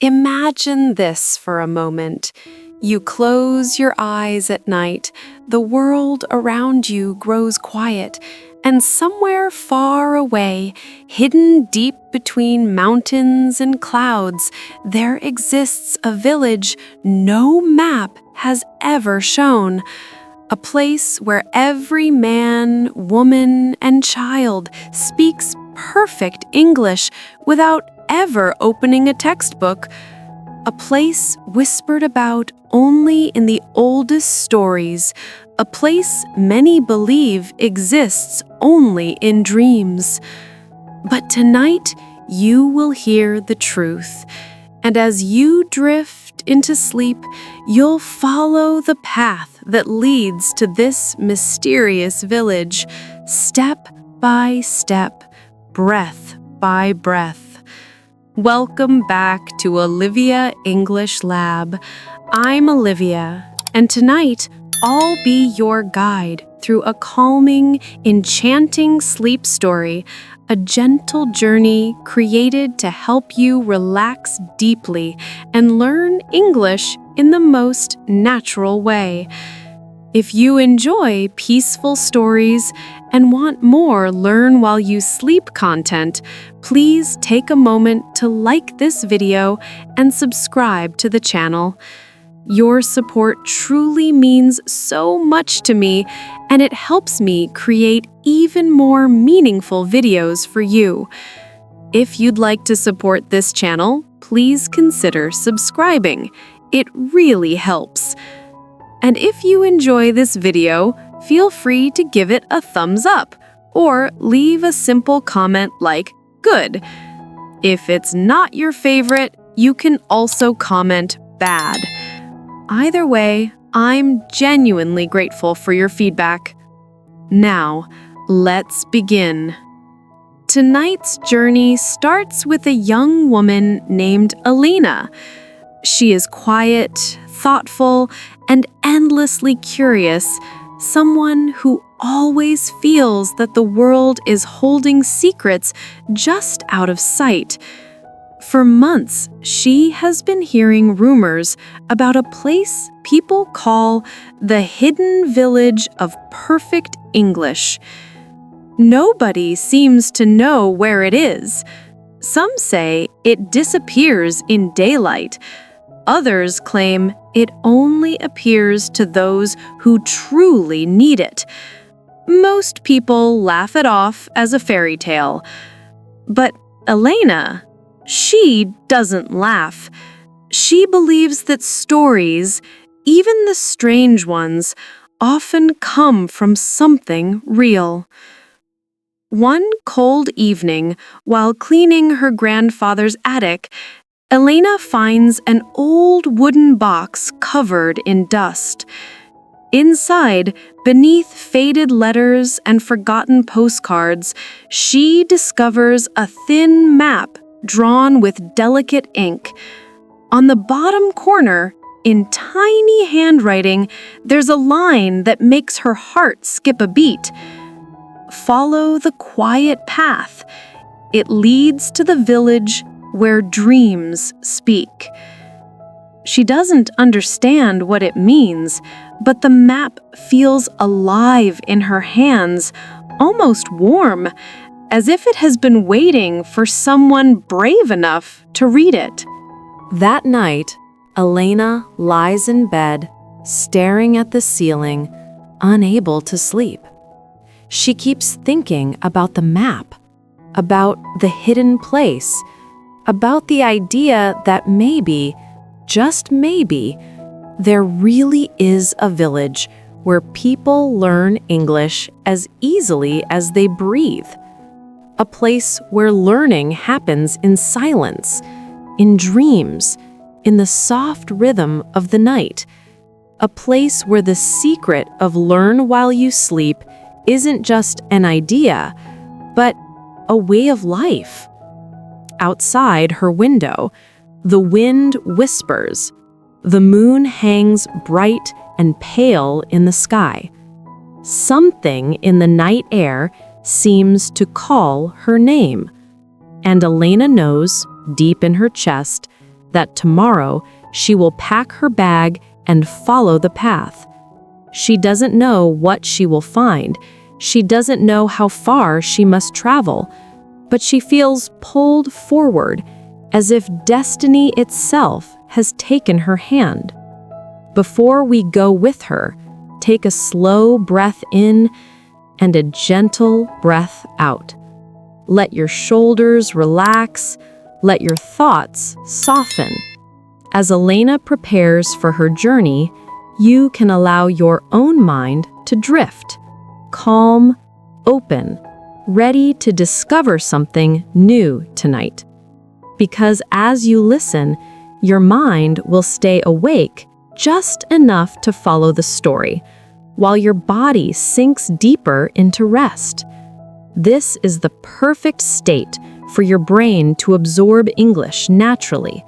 Imagine this for a moment. You close your eyes at night, the world around you grows quiet, and somewhere far away, hidden deep between mountains and clouds, there exists a village no map has ever shown. A place where every man, woman, and child speaks perfect English without ever opening a textbook. A place whispered about only in the oldest stories. A place many believe exists only in dreams. But tonight, you will hear the truth. And as you drift into sleep, you'll follow the path that leads to this mysterious village, step by step, breath by breath. Welcome back to Olivia English Lab. I'm Olivia, and tonight I'll be your guide through a calming, enchanting sleep story, a gentle journey created to help you relax deeply and learn English in the most natural way. If you enjoy peaceful stories and want more learn while you sleep content, please take a moment to like this video and subscribe to the channel. Your support truly means so much to me, and it helps me create even more meaningful videos for you. If you'd like to support this channel, please consider subscribing. It really helps. And if you enjoy this video, feel free to give it a thumbs up or leave a simple comment like "good." If it's not your favorite, you can also comment "bad." Either way, I'm genuinely grateful for your feedback. Now, let's begin. Tonight's journey starts with a young woman named Elena. She is quiet, thoughtful, and endlessly curious, someone who always feels that the world is holding secrets just out of sight. For months, she has been hearing rumors about a place people call the hidden village of perfect English. Nobody seems to know where it is. Some say it disappears in daylight. Others claim it only appears to those who truly need it. Most people laugh it off as a fairy tale. But Elena, she doesn't laugh. She believes that stories, even the strange ones, often come from something real. One cold evening, while cleaning her grandfather's attic, Elena finds an old wooden box covered in dust. Inside, beneath faded letters and forgotten postcards, she discovers a thin map drawn with delicate ink. On the bottom corner, in tiny handwriting, there's a line that makes her heart skip a beat. Follow the quiet path. It leads to the village where dreams speak. She doesn't understand what it means, but the map feels alive in her hands, almost warm, as if it has been waiting for someone brave enough to read it. That night, Elena lies in bed, staring at the ceiling, unable to sleep. She keeps thinking about the map, about the hidden place, about the idea that maybe, just maybe, there really is a village where people learn English as easily as they breathe. A place where learning happens in silence, in dreams, in the soft rhythm of the night. A place where the secret of learn while you sleep isn't just an idea, but a way of life. Outside her window, the wind whispers. The moon hangs bright and pale in the sky. Something in the night air seems to call her name. And Elena knows, deep in her chest, that tomorrow she will pack her bag and follow the path. She doesn't know what she will find. She doesn't know how far she must travel, but she feels pulled forward as if destiny itself has taken her hand. Before we go with her, take a slow breath in and a gentle breath out. Let your shoulders relax. Let your thoughts soften. As Elena prepares for her journey, you can allow your own mind to drift, calm, open, ready to discover something new tonight. Because as you listen, your mind will stay awake just enough to follow the story, while your body sinks deeper into rest. This is the perfect state for your brain to absorb English naturally.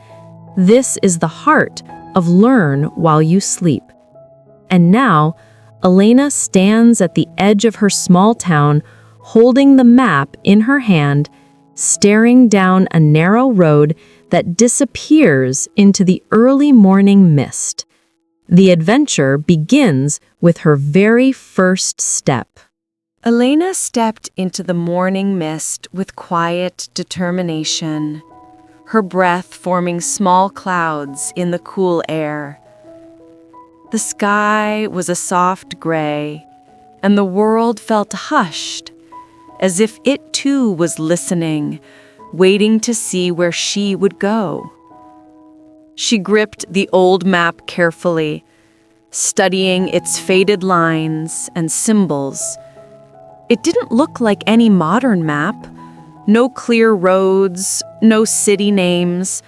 This is the heart of learn while you sleep. And now, Elena stands at the edge of her small town, holding the map in her hand, staring down a narrow road that disappears into the early morning mist. The adventure begins with her very first step. Elena stepped into the morning mist with quiet determination, her breath forming small clouds in the cool air. The sky was a soft gray, and the world felt hushed, as if it too was listening, waiting to see where she would go. She gripped the old map carefully, studying its faded lines and symbols. It didn't look like any modern map. No clear roads, no city names,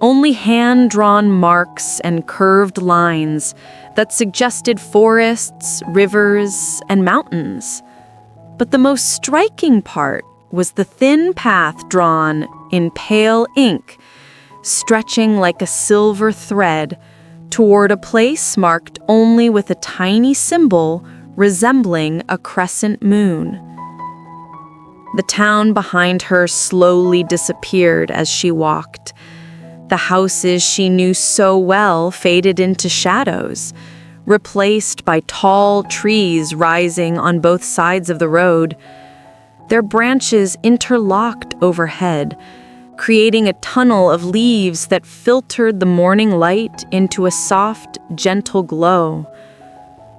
only hand-drawn marks and curved lines that suggested forests, rivers, and mountains. But the most striking part was the thin path drawn in pale ink, stretching like a silver thread toward a place marked only with a tiny symbol resembling a crescent moon. The town behind her slowly disappeared as she walked. The houses she knew so well faded into shadows, replaced by tall trees rising on both sides of the road. Their branches interlocked overhead, creating a tunnel of leaves that filtered the morning light into a soft, gentle glow.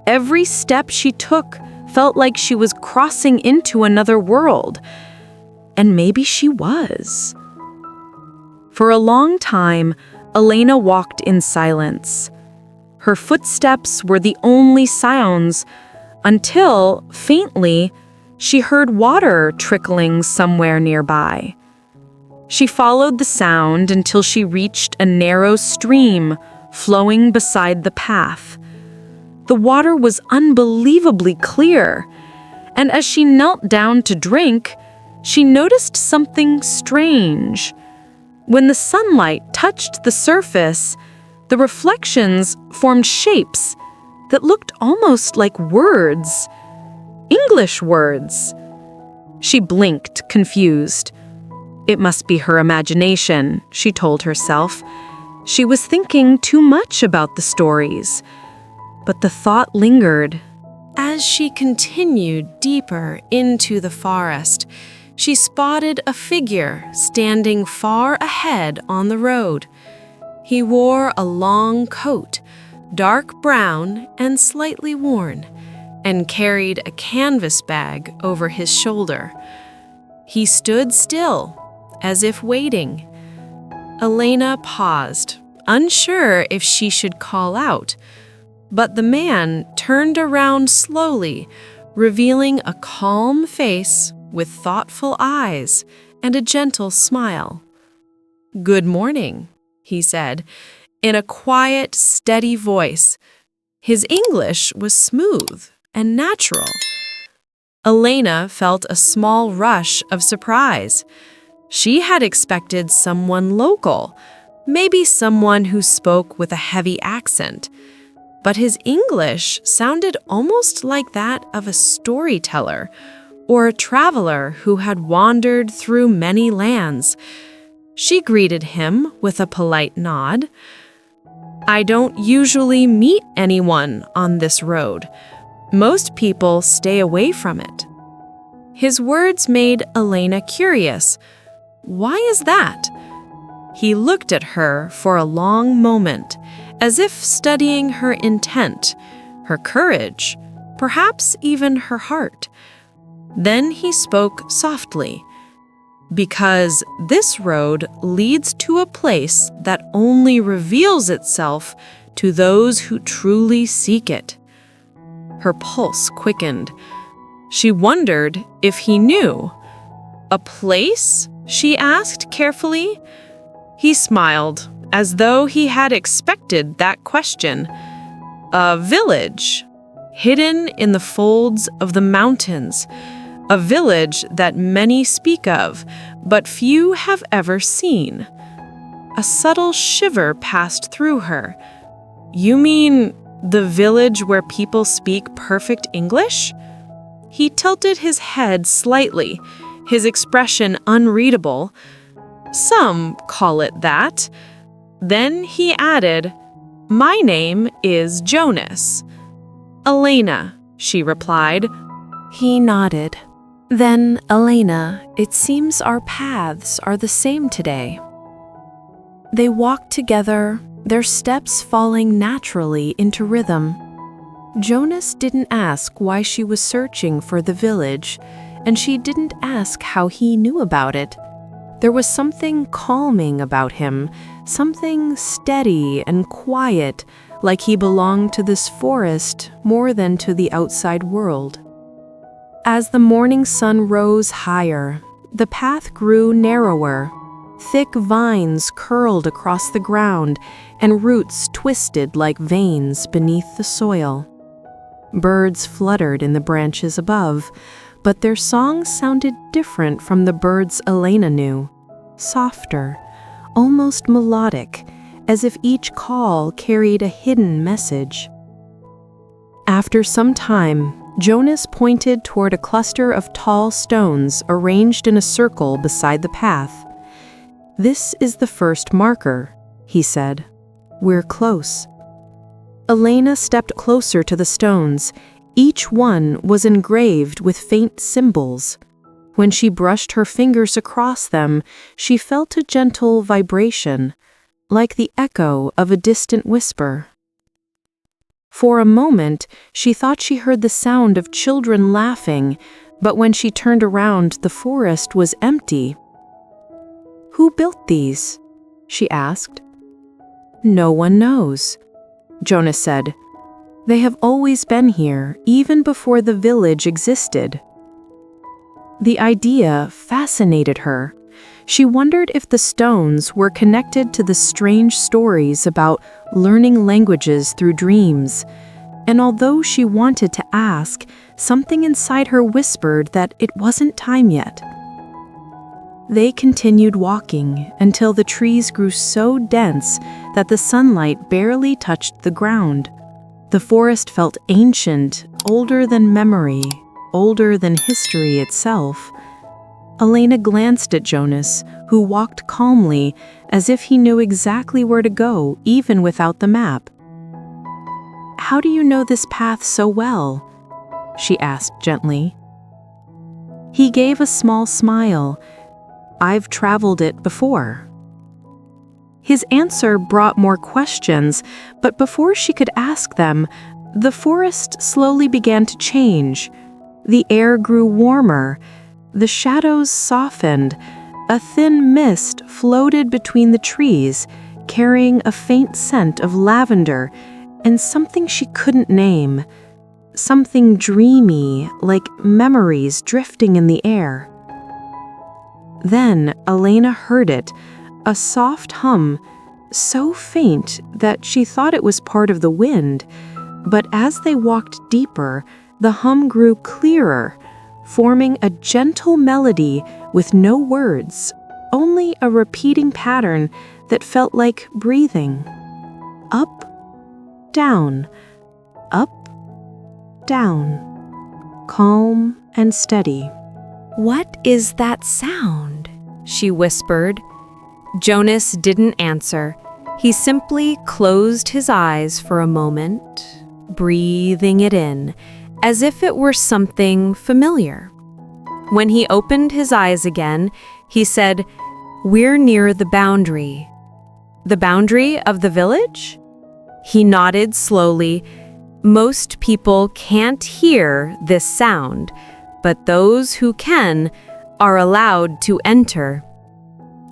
Every step she took felt like she was crossing into another world. And maybe she was. For a long time, Elena walked in silence. Her footsteps were the only sounds until, faintly, she heard water trickling somewhere nearby. She followed the sound until she reached a narrow stream flowing beside the path. The water was unbelievably clear, and as she knelt down to drink, she noticed something strange. When the sunlight touched the surface, the reflections formed shapes that looked almost like words, English words. She blinked, confused. It must be her imagination, she told herself. She was thinking too much about the stories. But the thought lingered. As she continued deeper into the forest, she spotted a figure standing far ahead on the road. He wore a long coat, dark brown and slightly worn, and carried a canvas bag over his shoulder. He stood still, as if waiting. Elena paused, unsure if she should call out, but the man turned around slowly, revealing a calm face with thoughtful eyes and a gentle smile. "Good morning," he said, in a quiet, steady voice. His English was smooth and natural. Elena felt a small rush of surprise. She had expected someone local, maybe someone who spoke with a heavy accent. But his English sounded almost like that of a storyteller or a traveler who had wandered through many lands. She greeted him with a polite nod. "I don't usually meet anyone on this road. Most people stay away from it." His words made Elena curious. Why is that? He looked at her for a long moment, as if studying her intent, her courage, perhaps even her heart. Then he spoke softly. "Because this road leads to a place that only reveals itself to those who truly seek it." Her pulse quickened. She wondered if he knew. "A place?" she asked carefully. He smiled, as though he had expected that question. "A village, hidden in the folds of the mountains. A village that many speak of, but few have ever seen." A subtle shiver passed through her. "You mean the village where people speak perfect English?" He tilted his head slightly, his expression unreadable. "Some call it that." Then he added, "My name is Jonas." "Elena," she replied. He nodded. "Then, Elena, it seems our paths are the same today." They walked together, their steps falling naturally into rhythm. Jonas didn't ask why she was searching for the village, and she didn't ask how he knew about it. There was something calming about him, something steady and quiet, like he belonged to this forest more than to the outside world. As the morning sun rose higher, the path grew narrower. Thick vines curled across the ground, and roots twisted like veins beneath the soil. Birds fluttered in the branches above, but their songs sounded different from the birds Elena knew. Softer, almost melodic, as if each call carried a hidden message. After some time, Jonas pointed toward a cluster of tall stones arranged in a circle beside the path. "This is the first marker," he said. "We're close." Elena stepped closer to the stones. Each one was engraved with faint symbols. When she brushed her fingers across them, she felt a gentle vibration, like the echo of a distant whisper. For a moment, she thought she heard the sound of children laughing, but when she turned around, the forest was empty. "Who built these?" she asked. "No one knows," Jonas said. "They have always been here, even before the village existed." The idea fascinated her. She wondered if the stones were connected to the strange stories about learning languages through dreams. And although she wanted to ask, something inside her whispered that it wasn't time yet. They continued walking until the trees grew so dense that the sunlight barely touched the ground. The forest felt ancient, older than memory, older than history itself. Elena glanced at Jonas, who walked calmly, as if he knew exactly where to go, even without the map. "How do you know this path so well?" she asked gently. He gave a small smile. "I've traveled it before." His answer brought more questions, but before she could ask them, the forest slowly began to change. The air grew warmer. The shadows softened. A thin mist floated between the trees, carrying a faint scent of lavender and something she couldn't name. Something dreamy, like memories drifting in the air. Then Elena heard it, a soft hum, so faint that she thought it was part of the wind. But as they walked deeper, the hum grew clearer, forming a gentle melody with no words, only a repeating pattern that felt like breathing. Up, down, up, down, calm and steady. "What is that sound?" she whispered. Jonas didn't answer. He simply closed his eyes for a moment, breathing it in, as if it were something familiar. When he opened his eyes again, he said, "We're near the boundary." "The boundary of the village?" He nodded slowly. Most people can't hear this sound, but those who can are allowed to enter.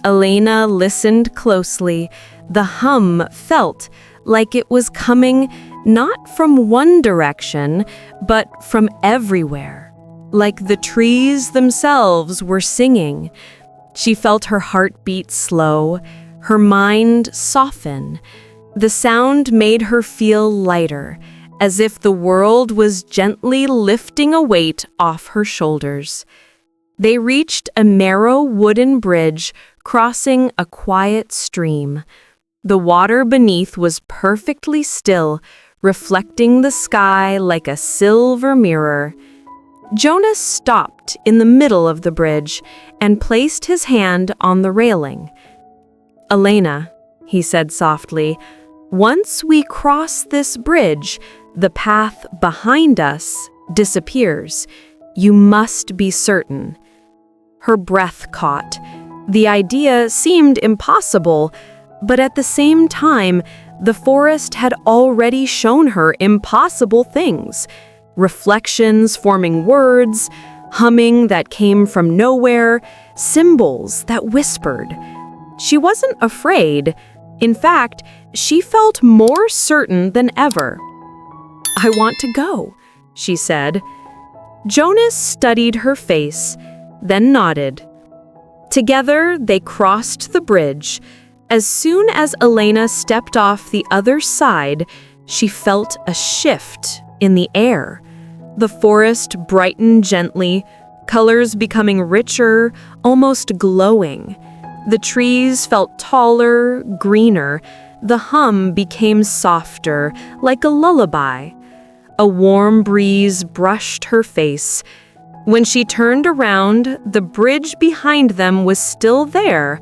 Elena listened closely. The hum felt like it was coming not from one direction, but from everywhere, like the trees themselves were singing. She felt her heart beat slow, her mind soften. The sound made her feel lighter, as if the world was gently lifting a weight off her shoulders. They reached a narrow wooden bridge crossing a quiet stream. The water beneath was perfectly still, reflecting the sky like a silver mirror. Jonas stopped in the middle of the bridge and placed his hand on the railing. "Elena," he said softly, "once we cross this bridge, the path behind us disappears. You must be certain." Her breath caught. The idea seemed impossible, but at the same time, the forest had already shown her impossible things. Reflections forming words, humming that came from nowhere, symbols that whispered. She wasn't afraid. In fact, she felt more certain than ever. "I want to go," she said. Jonas studied her face, then nodded. Together, they crossed the bridge. As soon as Elena stepped off the other side, she felt a shift in the air. The forest brightened gently, colors becoming richer, almost glowing. The trees felt taller, greener. The hum became softer, like a lullaby. A warm breeze brushed her face. When she turned around, the bridge behind them was still there,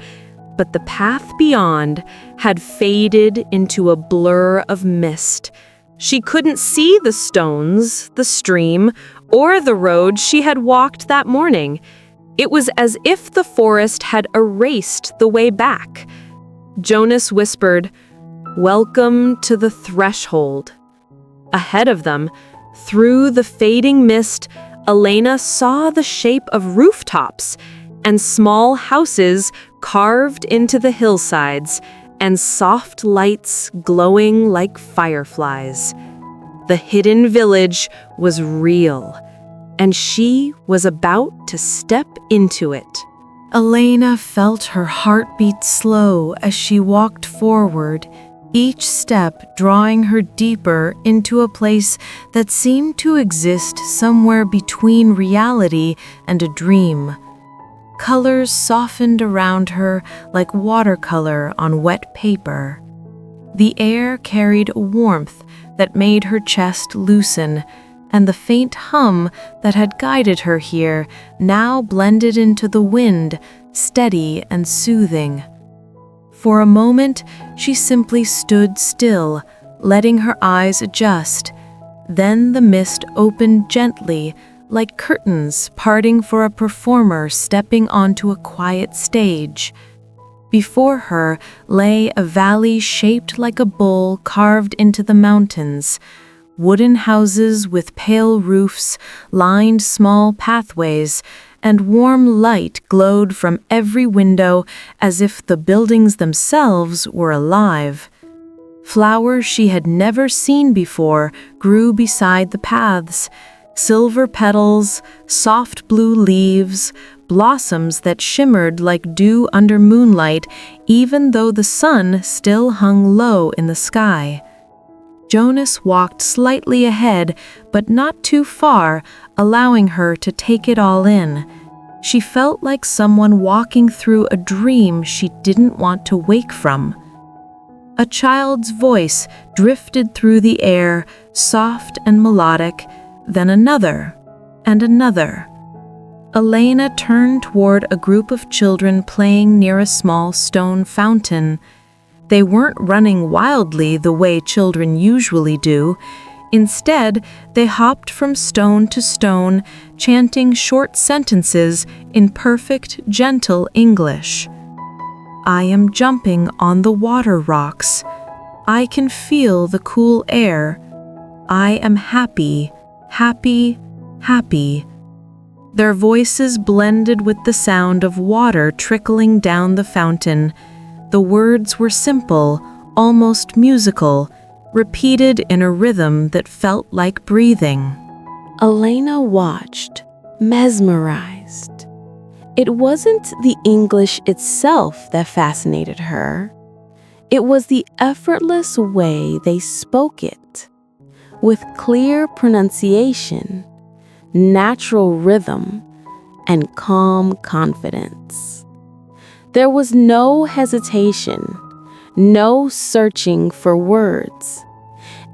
but the path beyond had faded into a blur of mist. She couldn't see the stones, the stream, or the road she had walked that morning. It was as if the forest had erased the way back. Jonas whispered, "Welcome to the threshold." Ahead of them, through the fading mist, Elena saw the shape of rooftops and small houses carved into the hillsides and soft lights glowing like fireflies. The hidden village was real, and she was about to step into it. Elena felt her heart beat slow as she walked forward, each step drawing her deeper into a place that seemed to exist somewhere between reality and a dream. Colors softened around her like watercolor on wet paper. The air carried a warmth that made her chest loosen, and the faint hum that had guided her here now blended into the wind, steady and soothing. For a moment, she simply stood still, letting her eyes adjust. Then the mist opened gently, like curtains parting for a performer stepping onto a quiet stage. Before her lay a valley shaped like a bowl carved into the mountains. Wooden houses with pale roofs lined small pathways, and warm light glowed from every window as if the buildings themselves were alive. Flowers she had never seen before grew beside the paths. Silver petals, soft blue leaves, blossoms that shimmered like dew under moonlight, even though the sun still hung low in the sky. Jonas walked slightly ahead, but not too far, allowing her to take it all in. She felt like someone walking through a dream she didn't want to wake from. A child's voice drifted through the air, soft and melodic, then another and another. Elena turned toward a group of children playing near a small stone fountain. They weren't running wildly the way children usually do. Instead, they hopped from stone to stone, chanting short sentences in perfect, gentle English. I am jumping on the water rocks. I can feel the cool air. I am happy, happy, happy. Their voices blended with the sound of water trickling down the fountain. The words were simple, almost musical, repeated in a rhythm that felt like breathing. Elena watched, mesmerized. It wasn't the English itself that fascinated her. It was the effortless way they spoke it, with clear pronunciation, natural rhythm, and calm confidence. There was no hesitation, no searching for words.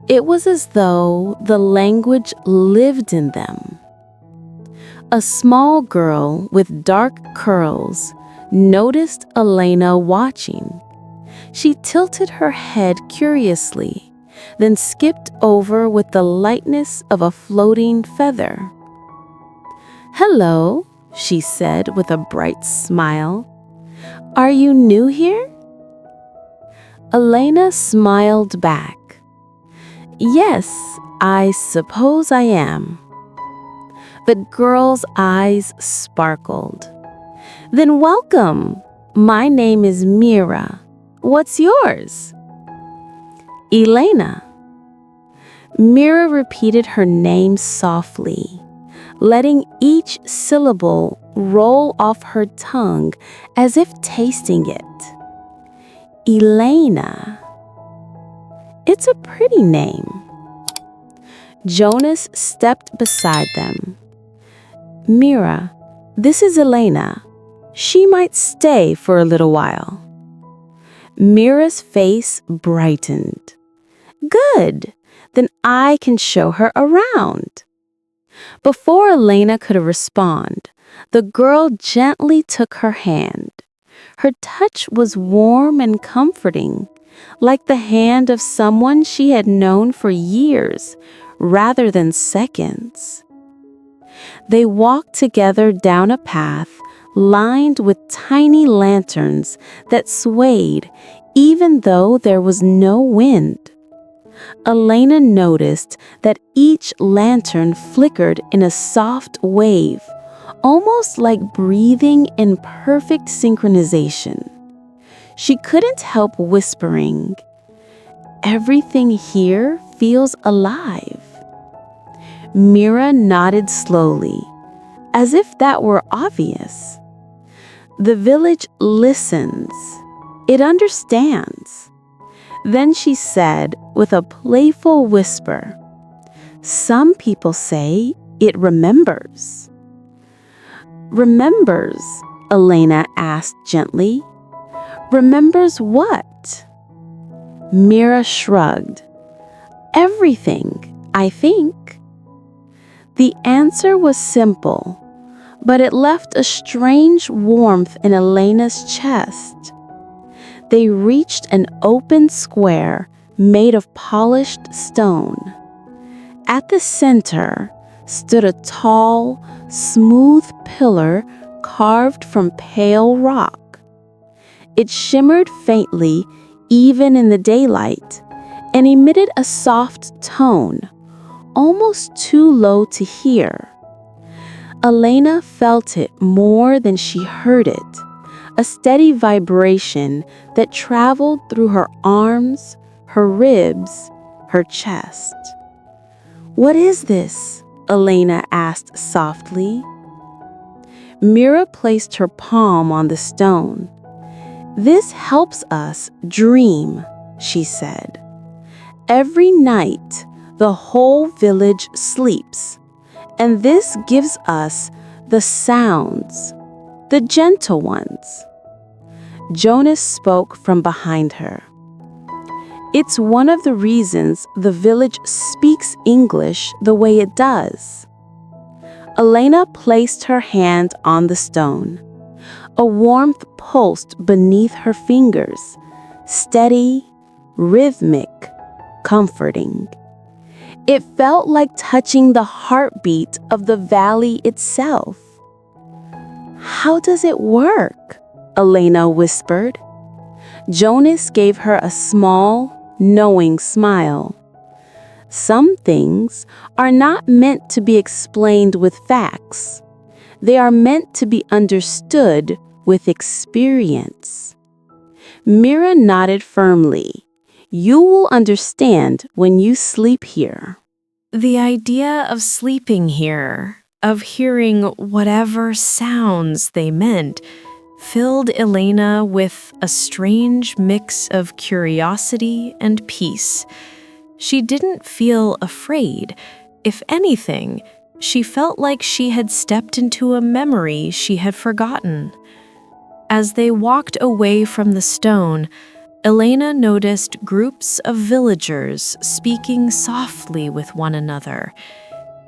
It was as though the language lived in them. A small girl with dark curls noticed Elena watching. She tilted her head curiously, then skipped over with the lightness of a floating feather. "Hello," she said with a bright smile. "Are you new here?" Elena smiled back. "Yes, I suppose I am." The girl's eyes sparkled. "Then welcome. My name is Mira. What's yours?" "Elena." Mira repeated her name softly, letting each syllable roll off her tongue as if tasting it. Elena. It's a pretty name. Jonas stepped beside them. "Mira, this is Elena. She might stay for a little while." Mira's face brightened. "Good, then I can show her around." Before Elena could respond, the girl gently took her hand. Her touch was warm and comforting, like the hand of someone she had known for years rather than seconds. They walked together down a path lined with tiny lanterns that swayed even though there was no wind. Elena noticed that each lantern flickered in a soft wave, almost like breathing in perfect synchronization. She couldn't help whispering, "Everything here feels alive." Mira nodded slowly, as if that were obvious. The village listens. It understands. Then she said with a playful whisper, "Some people say it remembers." "Remembers?" Elena asked gently. "Remembers what?" Mira shrugged. "Everything, I think." The answer was simple, but it left a strange warmth in Elena's chest. They reached an open square made of polished stone. At the center stood a tall, smooth pillar carved from pale rock. It shimmered faintly even in the daylight and emitted a soft tone, almost too low to hear. Elena felt it more than she heard it, a steady vibration that traveled through her arms, her ribs, her chest. "What is this?" Elena asked softly. Mira placed her palm on the stone. "This helps us dream," she said. "Every night, the whole village sleeps, and this gives us the sounds, the gentle ones." Jonas spoke from behind her. "It's one of the reasons the village speaks English the way it does." Elena placed her hand on the stone. A warmth pulsed beneath her fingers, steady, rhythmic, comforting. It felt like touching the heartbeat of the valley itself. "How does it work?" Elena whispered. Jonas gave her a small, knowing smile. "Some things are not meant to be explained with facts. They are meant to be understood with experience." Mira nodded firmly. "You will understand when you sleep here." The idea of sleeping here, of hearing whatever sounds they meant, filled Elena with a strange mix of curiosity and peace. She didn't feel afraid. If anything, she felt like she had stepped into a memory she had forgotten. As they walked away from the stone, Elena noticed groups of villagers speaking softly with one another.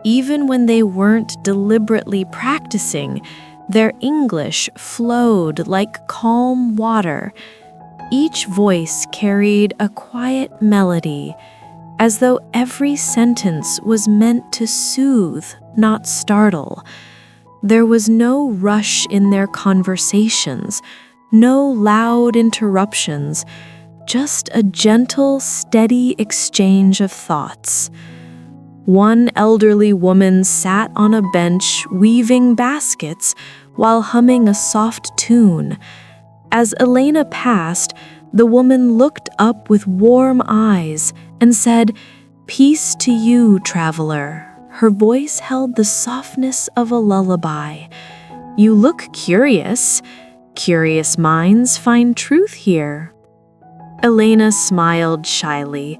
Even when they weren't deliberately practicing, their English flowed like calm water. Each voice carried a quiet melody, as though every sentence was meant to soothe, not startle. There was no rush in their conversations, no loud interruptions, just a gentle, steady exchange of thoughts. One elderly woman sat on a bench weaving baskets while humming a soft tune. As Elena passed, the woman looked up with warm eyes and said, "Peace to you, traveler." Her voice held the softness of a lullaby. "You look curious. Curious minds find truth here." Elena smiled shyly.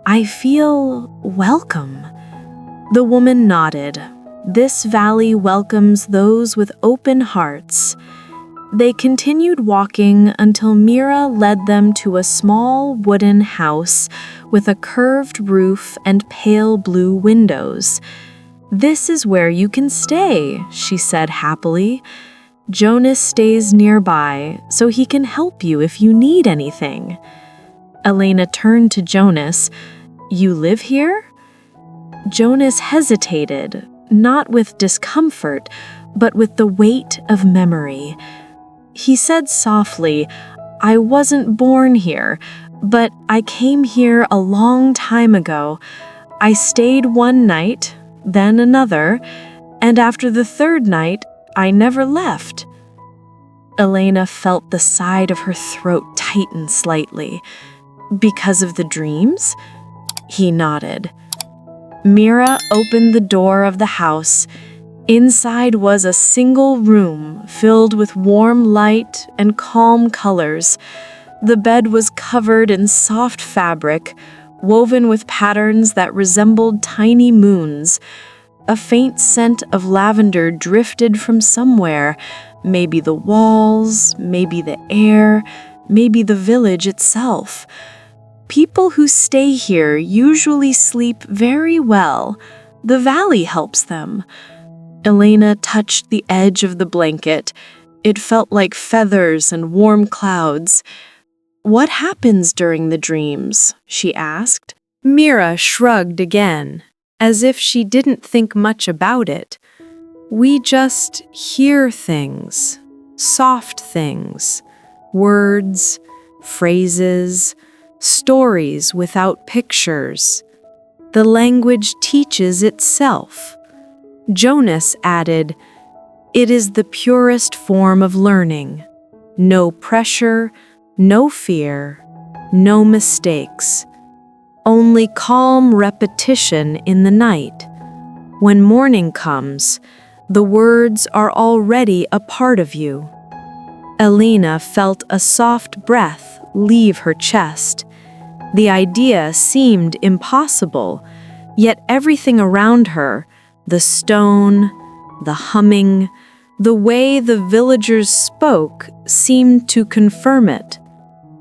"I feel welcome." The woman nodded. "This valley welcomes those with open hearts." They continued walking until Mira led them to a small wooden house with a curved roof and pale blue windows. "This is where you can stay," she said happily. "Jonas stays nearby, so he can help you if you need anything." Elena turned to Jonas. "You live here?" Jonas hesitated, not with discomfort, but with the weight of memory. He said softly, "I wasn't born here, but I came here a long time ago. I stayed one night, then another, and after the third night, I never left." Elena felt the side of her throat tighten slightly. "Because of the dreams?" He nodded. Mira opened the door of the house. Inside was a single room filled with warm light and calm colors. The bed was covered in soft fabric, woven with patterns that resembled tiny moons. A faint scent of lavender drifted from somewhere, maybe the walls, maybe the air, maybe the village itself. People who stay here usually sleep very well. The valley helps them. Elena touched the edge of the blanket. It felt like feathers and warm clouds. "What happens during the dreams?" she asked. Mira shrugged again, as if she didn't think much about it. "We just hear things, soft things, words, phrases, stories without pictures. The language teaches itself." Jonas added, "It is the purest form of learning. No pressure, no fear, no mistakes. Only calm repetition in the night. When morning comes, the words are already a part of you." Elena felt a soft breath leave her chest. The idea seemed impossible, yet everything around her, the stone, the humming, the way the villagers spoke, seemed to confirm it.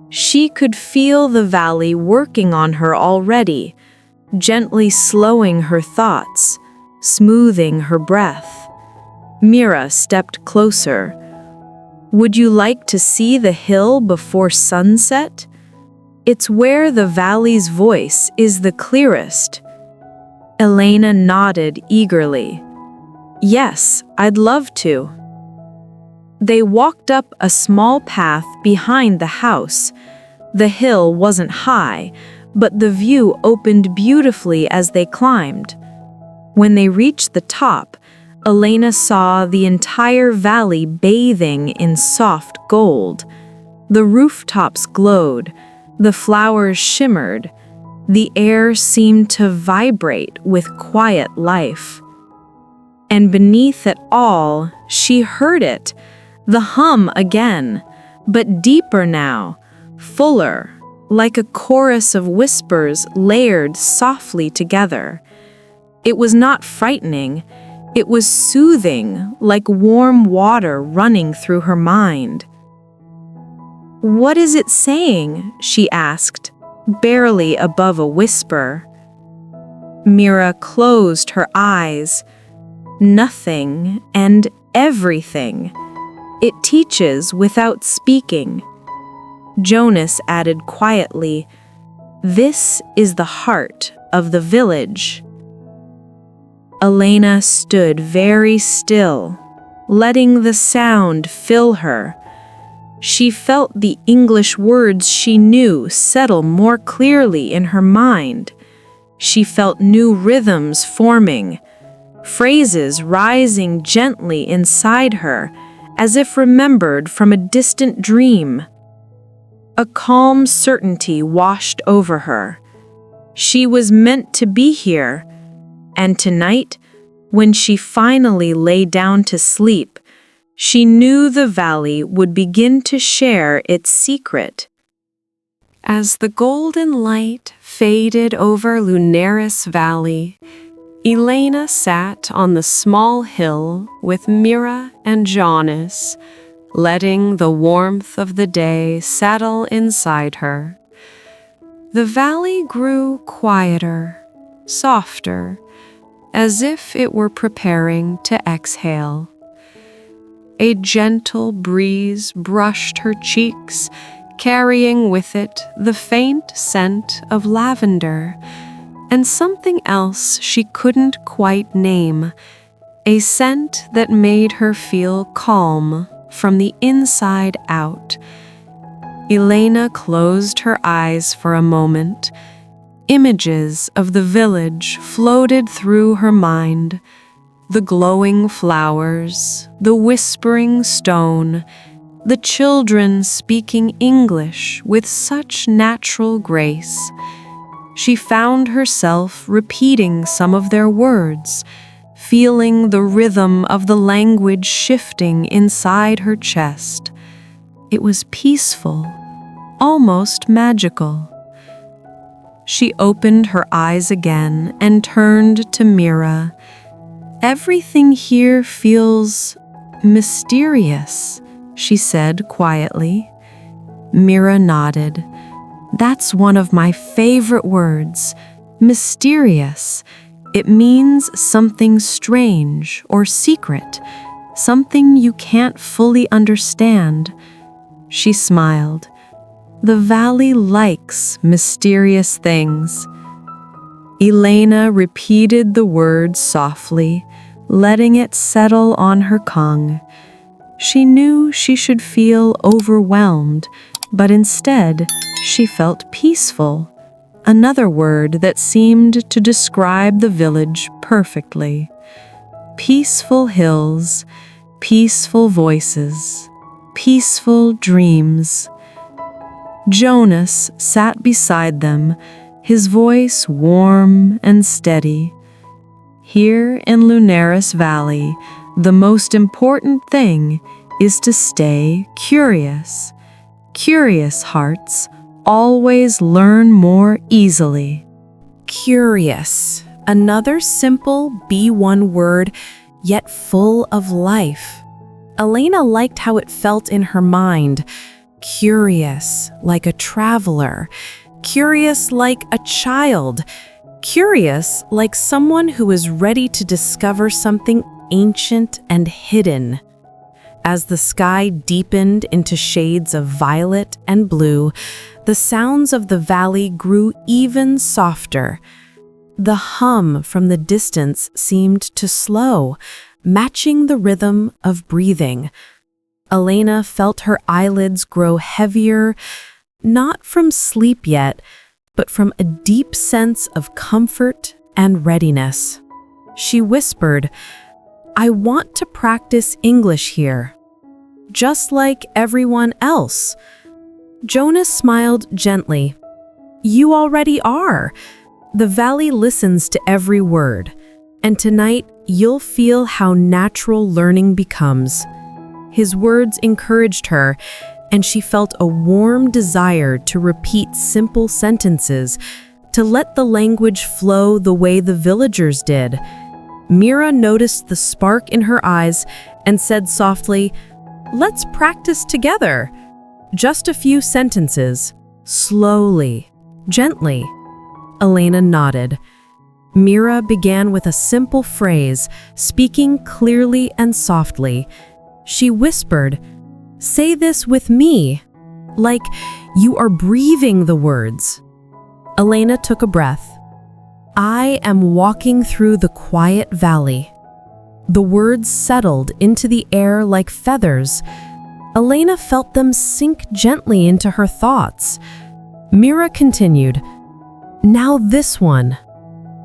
She could feel the valley working on her already, gently slowing her thoughts, smoothing her breath. Mira stepped closer. "Would you like to see the hill before sunset? It's where the valley's voice is the clearest." Elena nodded eagerly. "Yes, I'd love to." They walked up a small path behind the house. The hill wasn't high, but the view opened beautifully as they climbed. When they reached the top, Elena saw the entire valley bathing in soft gold. The rooftops glowed, the flowers shimmered, the air seemed to vibrate with quiet life. And beneath it all, she heard it, the hum again, but deeper now, fuller, like a chorus of whispers layered softly together. It was not frightening, it was soothing, like warm water running through her mind. "What is it saying?" she asked, barely above a whisper. Mira closed her eyes. "Nothing and everything. It teaches without speaking." Jonas added quietly, "This is the heart of the village." Elena stood very still, letting the sound fill her. She felt the English words she knew settle more clearly in her mind. She felt new rhythms forming, phrases rising gently inside her, as if remembered from a distant dream. A calm certainty washed over her. She was meant to be here, and tonight, when she finally lay down to sleep, she knew the valley would begin to share its secret. As the golden light faded over Lunaris Valley, Elena sat on the small hill with Mira and Jonas, letting the warmth of the day settle inside her. The valley grew quieter, softer, as if it were preparing to exhale. A gentle breeze brushed her cheeks, carrying with it the faint scent of lavender, and something else she couldn't quite name, a scent that made her feel calm from the inside out. Elena closed her eyes for a moment. Images of the village floated through her mind. The glowing flowers, the whispering stone, the children speaking English with such natural grace. She found herself repeating some of their words, feeling the rhythm of the language shifting inside her chest. It was peaceful, almost magical. She opened her eyes again and turned to Mira. "Everything here feels mysterious," she said quietly. Mira nodded. "That's one of my favorite words, mysterious. It means something strange or secret, something you can't fully understand." She smiled. "The valley likes mysterious things." Elena repeated the word softly, letting it settle on her tongue. She knew she should feel overwhelmed, but instead she felt peaceful, another word that seemed to describe the village perfectly. Peaceful hills, peaceful voices, peaceful dreams. Jonas sat beside them, his voice warm and steady. Here in Lunaris Valley, the most important thing is to stay curious. Curious hearts always learn more easily. Curious, another simple B1 word, yet full of life. Elena liked how it felt in her mind. Curious, like a traveler. Curious like a child. curious, like someone who is ready to discover something ancient and hidden. As the sky deepened into shades of violet and blue, the sounds of the valley grew even softer. The hum from the distance seemed to slow, matching the rhythm of breathing. Elena felt her eyelids grow heavier, not from sleep yet, but from a deep sense of comfort and readiness. She whispered, "I want to practice English here, just like everyone else." Jonas smiled gently. "You already are. The valley listens to every word, and tonight you'll feel how natural learning becomes." His words encouraged her, and she felt a warm desire to repeat simple sentences, to let the language flow the way the villagers did. Mira noticed the spark in her eyes and said softly, "Let's practice together. Just a few sentences, slowly, gently." Elena nodded. Mira began with a simple phrase, speaking clearly and softly. She whispered, "Say this with me, like you are breathing the words." Elena took a breath. "I am walking through the quiet valley." The words settled into the air like feathers. Elena felt them sink gently into her thoughts. Mira continued, "Now this one.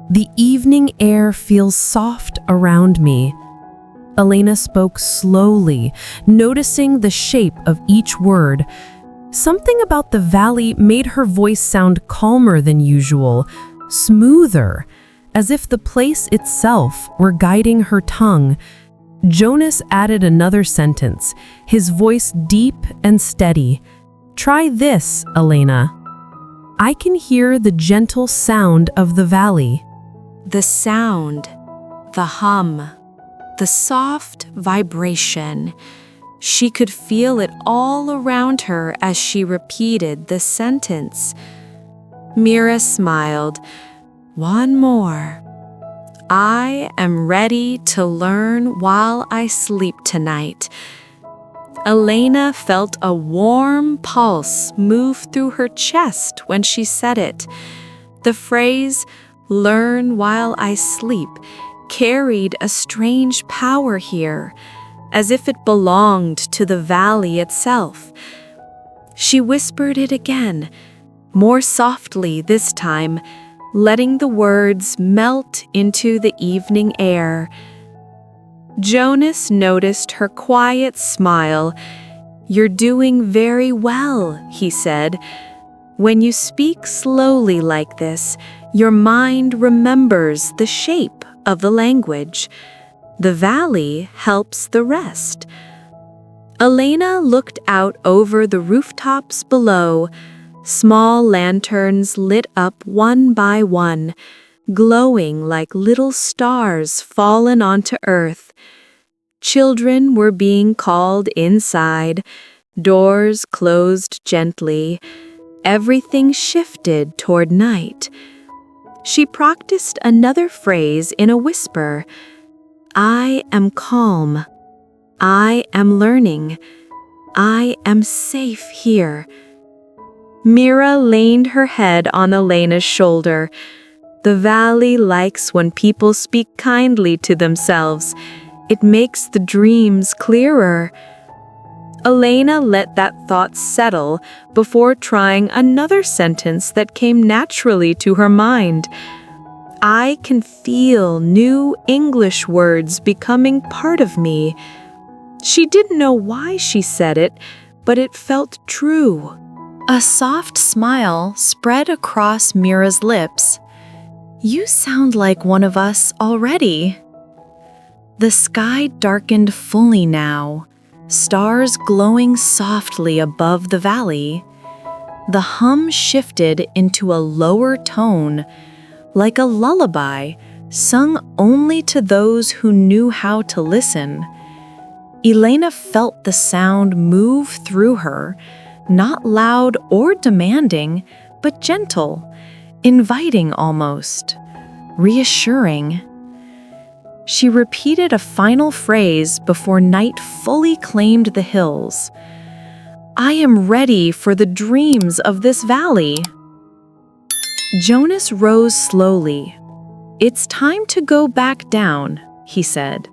The evening air feels soft around me." Elena spoke slowly, noticing the shape of each word. Something about the valley made her voice sound calmer than usual, smoother, as if the place itself were guiding her tongue. Jonas added another sentence, his voice deep and steady. "Try this, Elena. I can hear the gentle sound of the valley." The sound, the hum, the soft vibration. She could feel it all around her as she repeated the sentence. Mira smiled. "One more. I am ready to learn while I sleep tonight." Elena felt a warm pulse move through her chest when she said it. The phrase, "learn while I sleep," carried a strange power here, as if it belonged to the valley itself. She whispered it again, more softly this time, letting the words melt into the evening air. Jonas noticed her quiet smile. "You're doing very well," he said. "When you speak slowly like this, your mind remembers the shape of the language. The valley helps the rest." Elena looked out over the rooftops below. Small lanterns lit up one by one, glowing like little stars fallen onto earth. Children were being called inside, doors closed gently. Everything shifted toward night. She practiced another phrase in a whisper. "I am calm. I am learning. I am safe here." Mira leaned her head on Elena's shoulder. The valley likes when people speak kindly to themselves. It makes the dreams clearer. Elena let that thought settle before trying another sentence that came naturally to her mind. "I can feel new English words becoming part of me." She didn't know why she said it, but it felt true. A soft smile spread across Mira's lips. "You sound like one of us already." The sky darkened fully now, stars glowing softly above the valley. The hum shifted into a lower tone, like a lullaby sung only to those who knew how to listen. Elena felt the sound move through her, not loud or demanding, but gentle, inviting almost. reassuring. She repeated a final phrase before night fully claimed the hills. I am ready for the dreams of this valley. Jonas rose slowly. It's time to go back down, he said.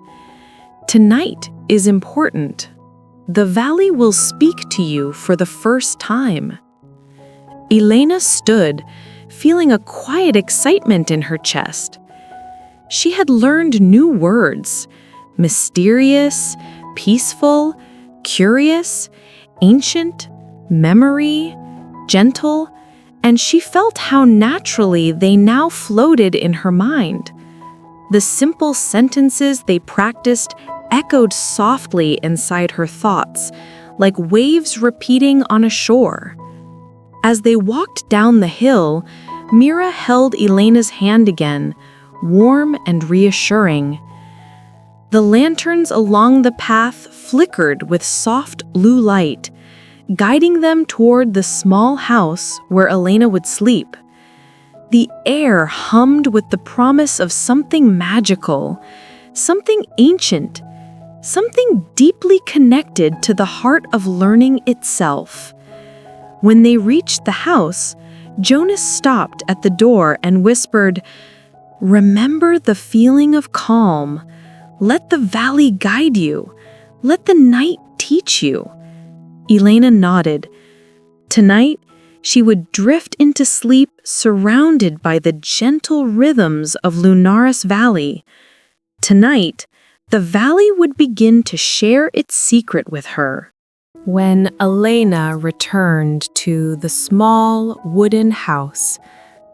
Tonight is important. The valley will speak to you for the first time. Elena stood, feeling a quiet excitement in her chest. She had learned new words: mysterious, peaceful, curious, ancient, memory, gentle, and she felt how naturally they now floated in her mind. The simple sentences they practiced echoed softly inside her thoughts, like waves repeating on a shore. As they walked down the hill, Mira held Elena's hand again, warm and reassuring. The lanterns along the path flickered with soft blue light, guiding them toward the small house where Elena would sleep. The air hummed with the promise of something magical, something ancient, something deeply connected to the heart of learning itself. When they reached the house, Jonas stopped at the door and whispered, "Remember the feeling of calm. Let the valley guide you. Let the night teach you." Elena nodded. Tonight, she would drift into sleep surrounded by the gentle rhythms of Lunaris Valley. Tonight, the valley would begin to share its secret with her. When Elena returned to the small wooden house,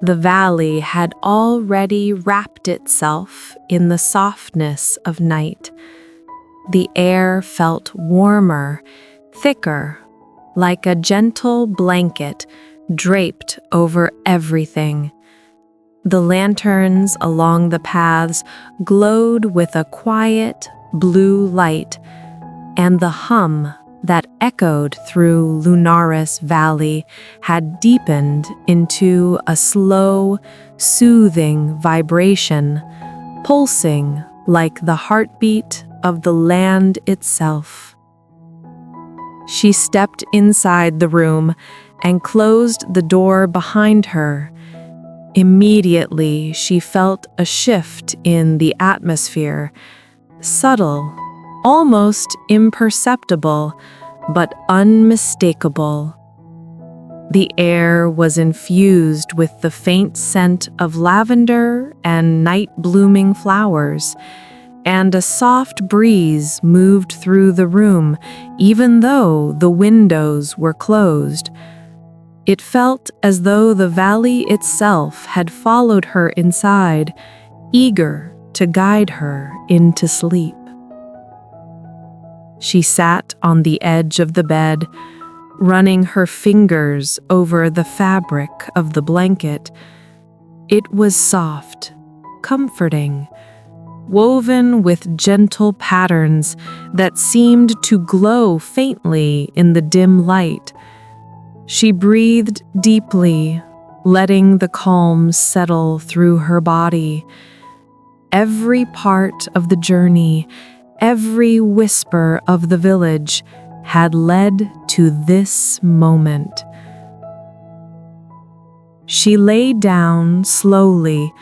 the valley had already wrapped itself in the softness of night. The air felt warmer, thicker, like a gentle blanket draped over everything. The lanterns along the paths glowed with a quiet, blue light, and the hum that echoed through Lunaris Valley had deepened into a slow, soothing vibration, pulsing like the heartbeat of the land itself. She stepped inside the room and closed the door behind her. Immediately, she felt a shift in the atmosphere, subtle, almost imperceptible, but unmistakable. The air was infused with the faint scent of lavender and night-blooming flowers, and a soft breeze moved through the room, even though the windows were closed. It felt as though the valley itself had followed her inside, eager to guide her into sleep. She sat on the edge of the bed, running her fingers over the fabric of the blanket. It was soft, comforting, woven with gentle patterns that seemed to glow faintly in the dim light. She breathed deeply, letting the calm settle through her body. Every part of the journey, every whisper of the village had led to this moment. She lay down slowly,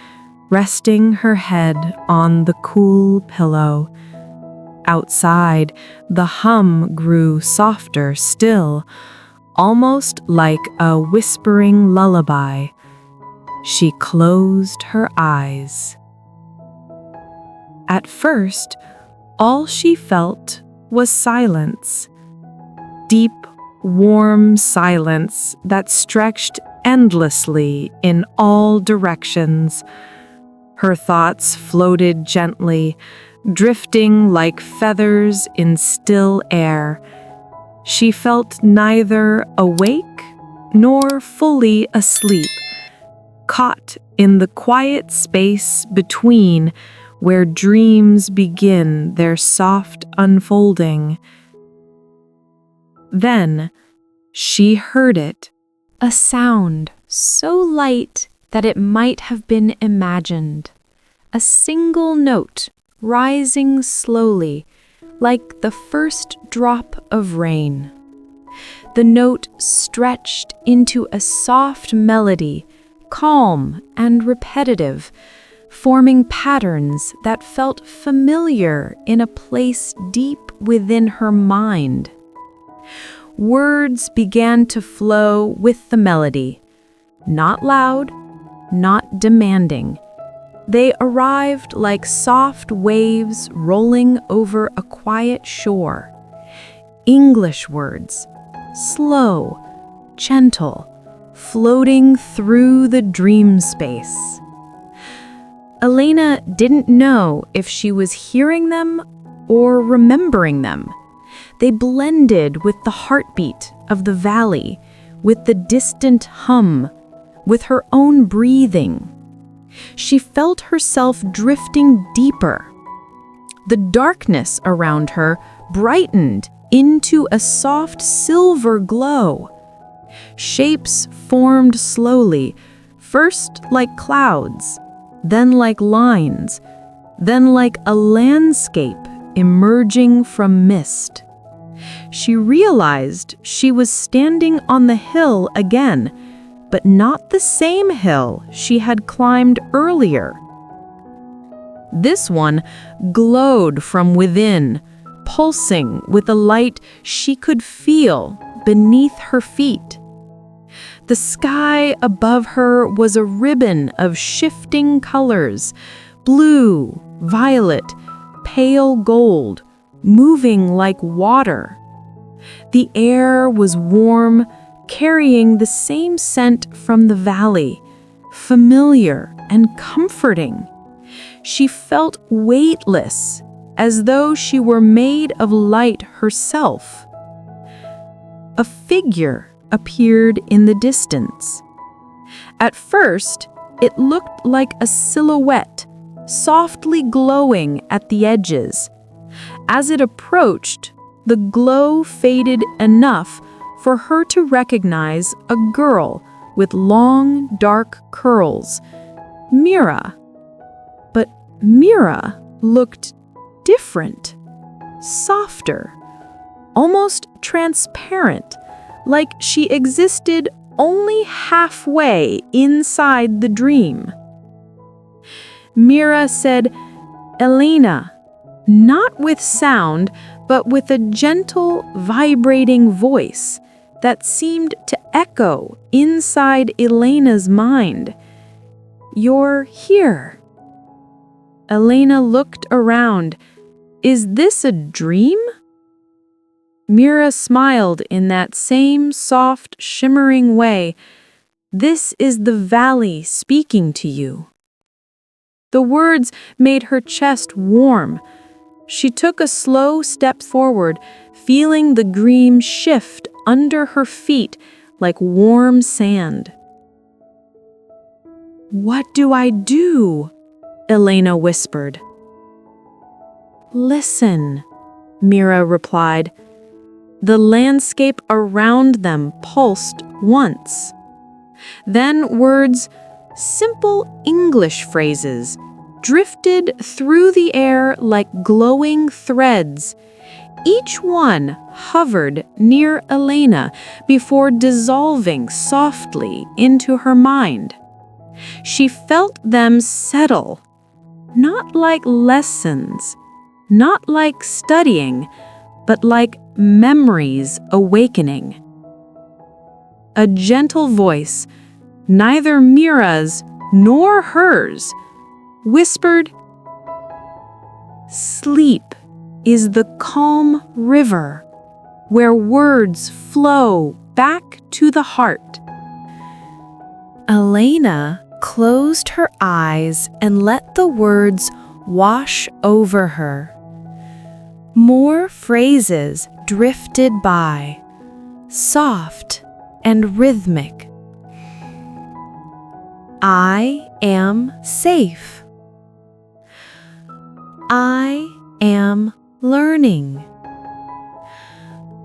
resting her head on the cool pillow. Outside, the hum grew softer still, almost like a whispering lullaby. She closed her eyes. At first, all she felt was silence. Deep, warm silence that stretched endlessly in all directions. Her thoughts floated gently, drifting like feathers in still air. She felt neither awake nor fully asleep, caught in the quiet space between where dreams begin their soft unfolding. Then she heard it, a sound so light that it might have been imagined. a single note rising slowly, like the first drop of rain. The note stretched into a soft melody, calm and repetitive, forming patterns that felt familiar in a place deep within her mind. Words began to flow with the melody, not loud, not demanding. They arrived like soft waves rolling over a quiet shore. English words, slow, gentle, floating through the dream space. Elena didn't know if she was hearing them or remembering them. They blended with the heartbeat of the valley, with the distant hum, with her own breathing. She felt herself drifting deeper. The darkness around her brightened into a soft silver glow. Shapes formed slowly, first like clouds, then like lines, then like a landscape emerging from mist. She realized she was standing on the hill again, but not the same hill she had climbed earlier. This one glowed from within, pulsing with a light she could feel beneath her feet. The sky above her was a ribbon of shifting colors, blue, violet, pale gold, moving like water. The air was warm, carrying the same scent from the valley, familiar and comforting. She felt weightless, as though she were made of light herself. A figure appeared in the distance. At first, it looked like a silhouette, softly glowing at the edges. As it approached, the glow faded enough for her to recognize a girl with long, dark curls, Mira. But Mira looked different, softer, almost transparent, like she existed only halfway inside the dream. Mira said, "Elena," not with sound, but with a gentle, vibrating voice that seemed to echo inside Elena's mind. "You're here." Elena looked around. "Is this a dream?" Mira smiled in that same soft, shimmering way. "This is the valley speaking to you." The words made her chest warm. She took a slow step forward, feeling the green shift under her feet like warm sand. "What do I do?" Elena whispered. "Listen," Mira replied. The landscape around them pulsed once. Then words, simple English phrases, drifted through the air like glowing threads. Each one hovered near Elena before dissolving softly into her mind. She felt them settle, not like lessons, not like studying, but like memories awakening. A gentle voice, neither Mira's nor hers, whispered, "Sleep is the calm river where words flow back to the heart." Elena closed her eyes and let the words wash over her. More phrases drifted by, soft and rhythmic. "I am safe. I am learning.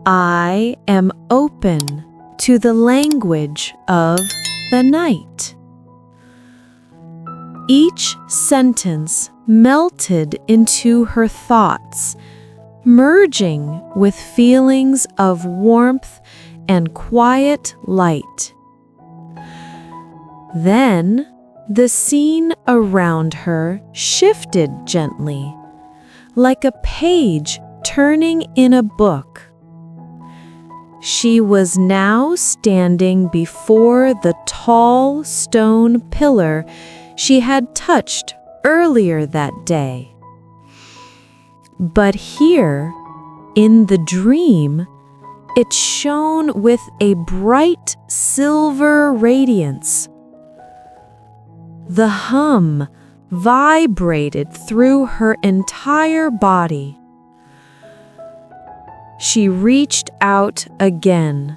I am open to the language of the night. Each sentence melted into her thoughts, merging with feelings of warmth and quiet light. Then, the scene around her shifted gently, like a page turning in a book. She was now standing before the tall stone pillar she had touched earlier that day. But here, in the dream, it shone with a bright silver radiance. The hum vibrated through her entire body. She reached out again.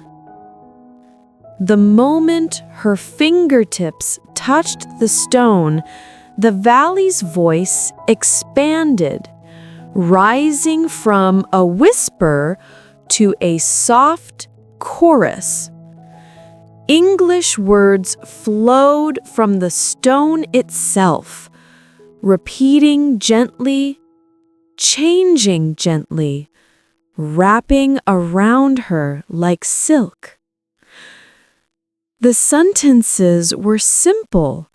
The moment her fingertips touched the stone, the valley's voice expanded, rising from a whisper to a soft chorus. English words flowed from the stone itself, repeating gently, changing gently, wrapping around her like silk. The sentences were simple,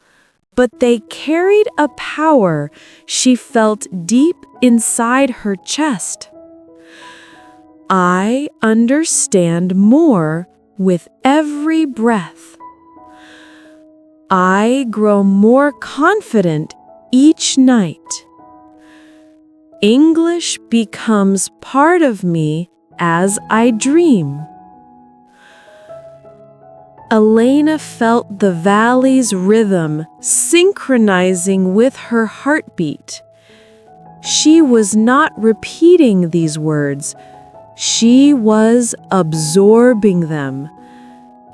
but they carried a power she felt deep inside her chest. I understand more with every breath. I grow more confident each night. English becomes part of me as I dream. Elena felt the valley's rhythm synchronizing with her heartbeat. She was not repeating these words. She was absorbing them,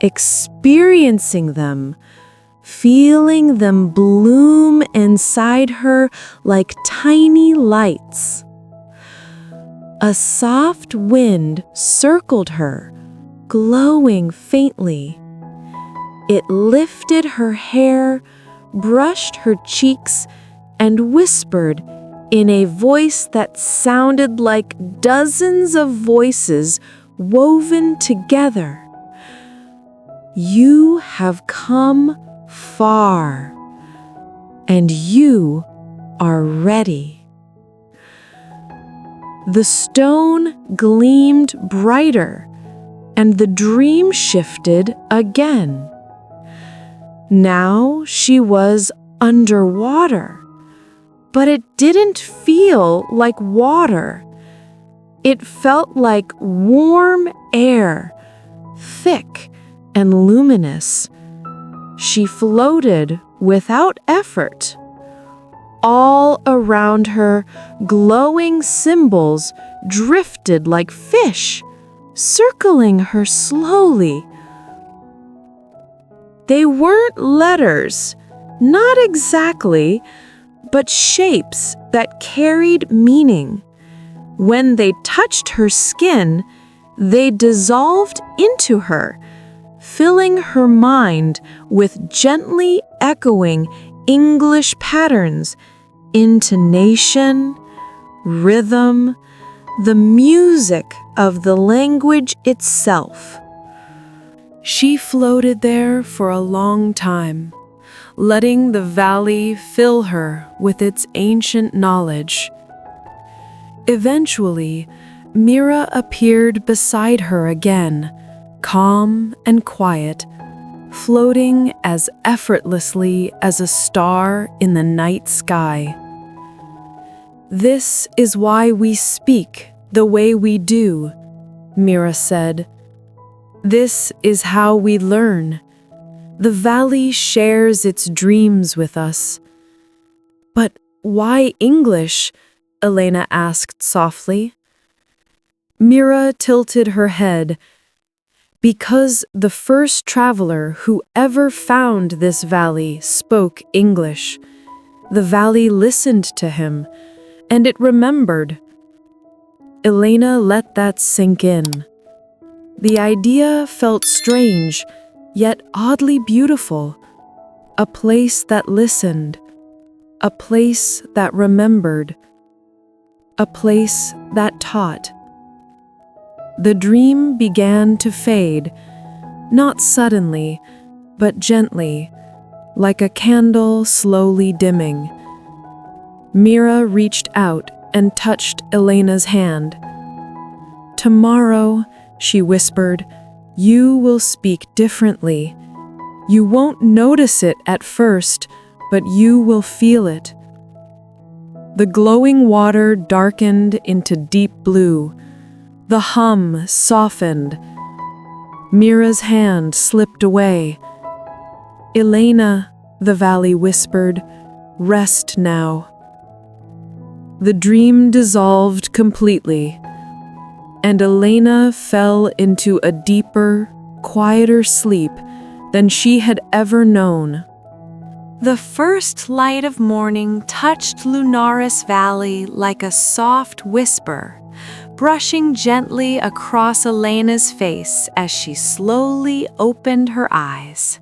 experiencing them, feeling them bloom inside her like tiny lights. A soft wind circled her, glowing faintly. It lifted her hair, brushed her cheeks, and whispered in a voice that sounded like dozens of voices woven together. You have come far, and you are ready. The stone gleamed brighter, and the dream shifted again. Now she was underwater. But it didn't feel like water. It felt like warm air, thick and luminous. She floated without effort. All around her, glowing symbols drifted like fish, circling her slowly. They weren't letters, not exactly, but shapes that carried meaning. When they touched her skin, they dissolved into her, filling her mind with gently echoing English patterns, intonation, rhythm, the music of the language itself. She floated there for a long time, letting the valley fill her with its ancient knowledge. Eventually, Mira appeared beside her again, calm and quiet, floating as effortlessly as a star in the night sky. "This is why we speak the way we do," Mira said. "This is how we learn. The valley shares its dreams with us." "But why English?" Elena asked softly. Mira tilted her head. "Because the first traveler who ever found this valley spoke English. The valley listened to him, and it remembered." Elena let that sink in. The idea felt strange, yet oddly beautiful. A place that listened, a place that remembered, a place that taught. The dream began to fade, not suddenly, but gently, like a candle slowly dimming. Mira reached out and touched Elena's hand. "Tomorrow," she whispered, "you will speak differently. You won't notice it at first, but you will feel it." The glowing water darkened into deep blue. The hum softened. Mira's hand slipped away. "Elena," the valley whispered, "rest now." The dream dissolved completely, and Elena fell into a deeper, quieter sleep than she had ever known. The first light of morning touched Lunaris Valley like a soft whisper, brushing gently across Elena's face as she slowly opened her eyes.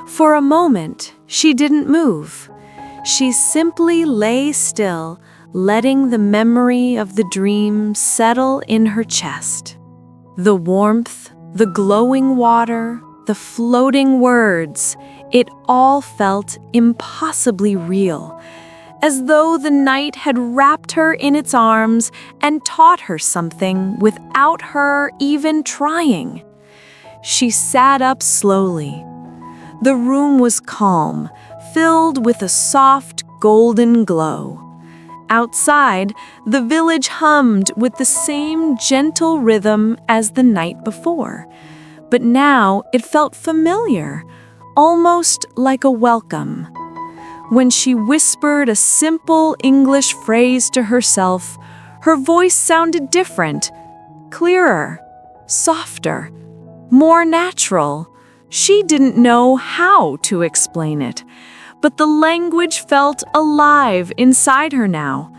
For a moment, she didn't move. She simply lay still, letting the memory of the dream settle in her chest. The warmth, the glowing water, the floating words, it all felt impossibly real, as though the night had wrapped her in its arms and taught her something without her even trying. She sat up slowly. The room was calm, filled with a soft, golden glow. Outside, the village hummed with the same gentle rhythm as the night before, but now it felt familiar, almost like a welcome. When she whispered a simple English phrase to herself, her voice sounded different, clearer, softer, more natural. She didn't know how to explain it, but the language felt alive inside her now,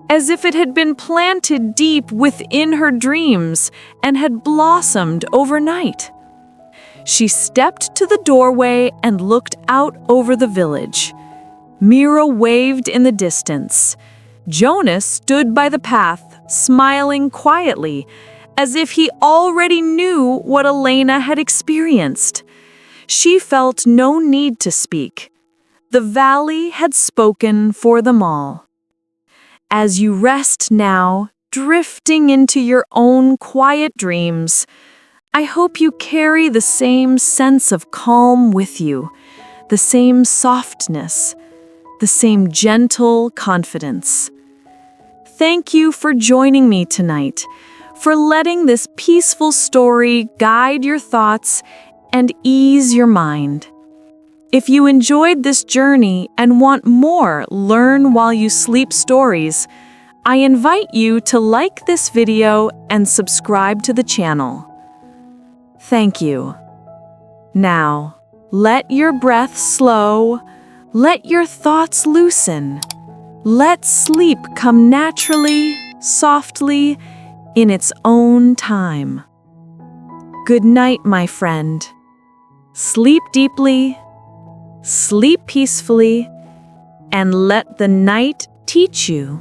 as if it had been planted deep within her dreams and had blossomed overnight. She stepped to the doorway and looked out over the village. Mira waved in the distance. Jonas stood by the path, smiling quietly, as if he already knew what Elena had experienced. She felt no need to speak. The valley had spoken for them all. As you rest now, drifting into your own quiet dreams, I hope you carry the same sense of calm with you, the same softness, the same gentle confidence. Thank you for joining me tonight, for letting this peaceful story guide your thoughts and ease your mind. If you enjoyed this journey and want more Learn While You Sleep stories, I invite you to like this video and subscribe to the channel. Thank you. Now, let your breath slow, let your thoughts loosen. Let sleep come naturally, softly, in its own time. Good night, my friend. Sleep deeply, sleep peacefully, and let the night teach you.